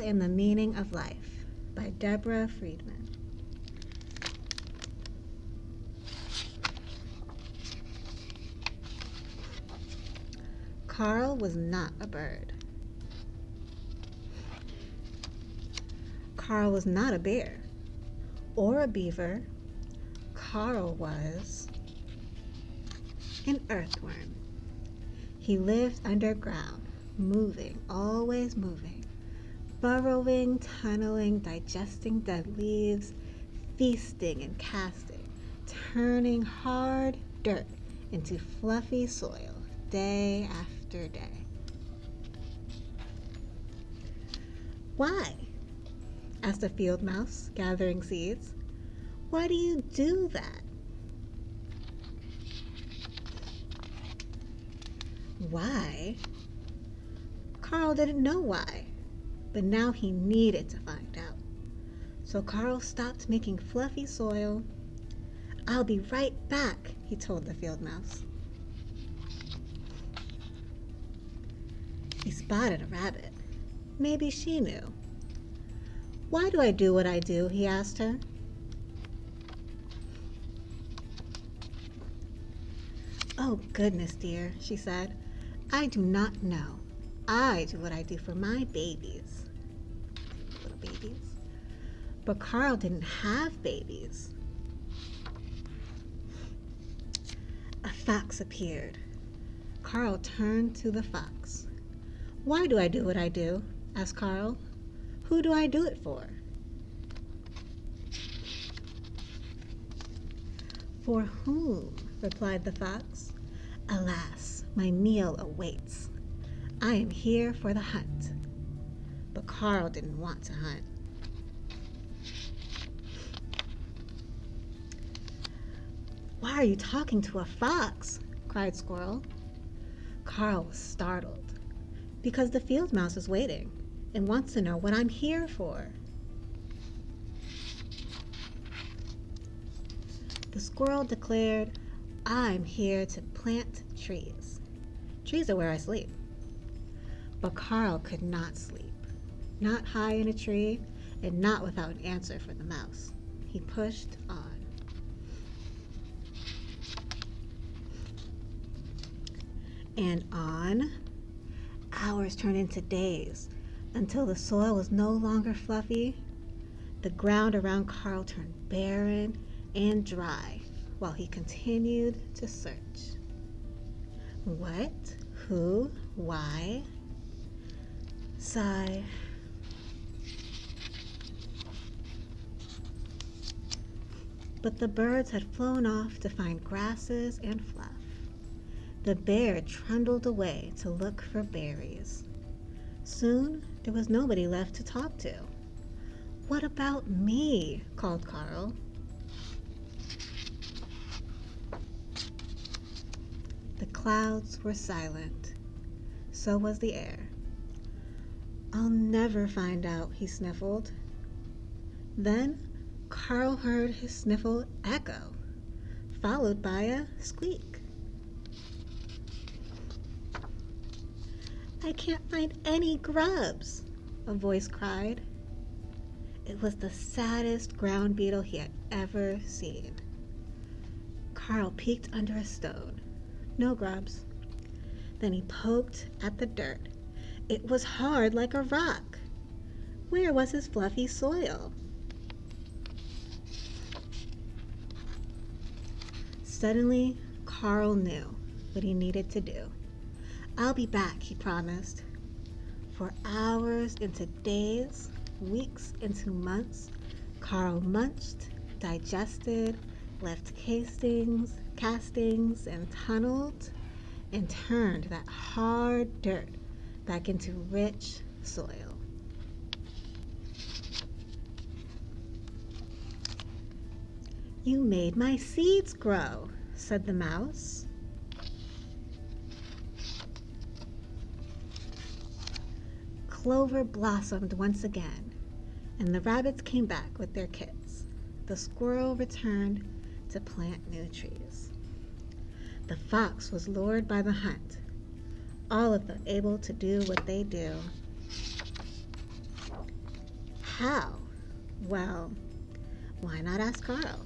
and the Meaning of Life by Deborah Friedman. Carl was not a bird. Carl was not a bear or a beaver. Carl was an earthworm. He lived underground, moving, always moving, burrowing, tunneling, digesting dead leaves, feasting and casting, turning hard dirt into fluffy soil day after day. Why? Asked a field mouse, gathering seeds. Why do you do that? Why? Carl didn't know why, but now he needed to find out. So Carl stopped making fluffy soil. I'll be right back, he told the field mouse. He spotted a rabbit. Maybe she knew. Why do I do what I do? He asked her. Oh, goodness, dear, she said. I do not know. I do what I do for my babies. Little babies. But Carl didn't have babies. A fox appeared. Carl turned to the fox. Why do I do what I do? Asked Carl. Who do I do it for? For whom? Replied the fox. Alas, my meal awaits. I am here for the hunt. But Carl didn't want to hunt. Why are you talking to a fox? Cried Squirrel. Carl was startled because the field mouse is waiting and wants to know what I'm here for. The squirrel declared, I'm here to plant trees. Trees are where I sleep. But Carl could not sleep, not high in a tree and not without an answer for the mouse. He pushed on. And on. Hours turned into days until the soil was no longer fluffy. The ground around Carl turned barren and dry while he continued to search. What? Who? Why? Sigh. But the birds had flown off to find grasses and fluff. The bear trundled away to look for berries. Soon there was nobody left to talk to. What about me? Called Carl. The clouds were silent. So was the air. I'll never find out, he sniffled. Then Carl heard his sniffle echo, followed by a squeak. I can't find any grubs, a voice cried. It was the saddest ground beetle he had ever seen. Carl peeked under a stone. No grubs. Then he poked at the dirt. It was hard like a rock. Where was his fluffy soil? Suddenly, Carl knew what he needed to do. I'll be back, he promised. For hours into days, weeks into months, Carl munched, digested, left castings, and tunneled, and turned that hard dirt back into rich soil. You made my seeds grow, said the mouse. Clover blossomed once again, and the rabbits came back with their kits. The squirrel returned to plant new trees. The fox was lured by the hunt, all of them able to do what they do. How? Well, why not ask Carl?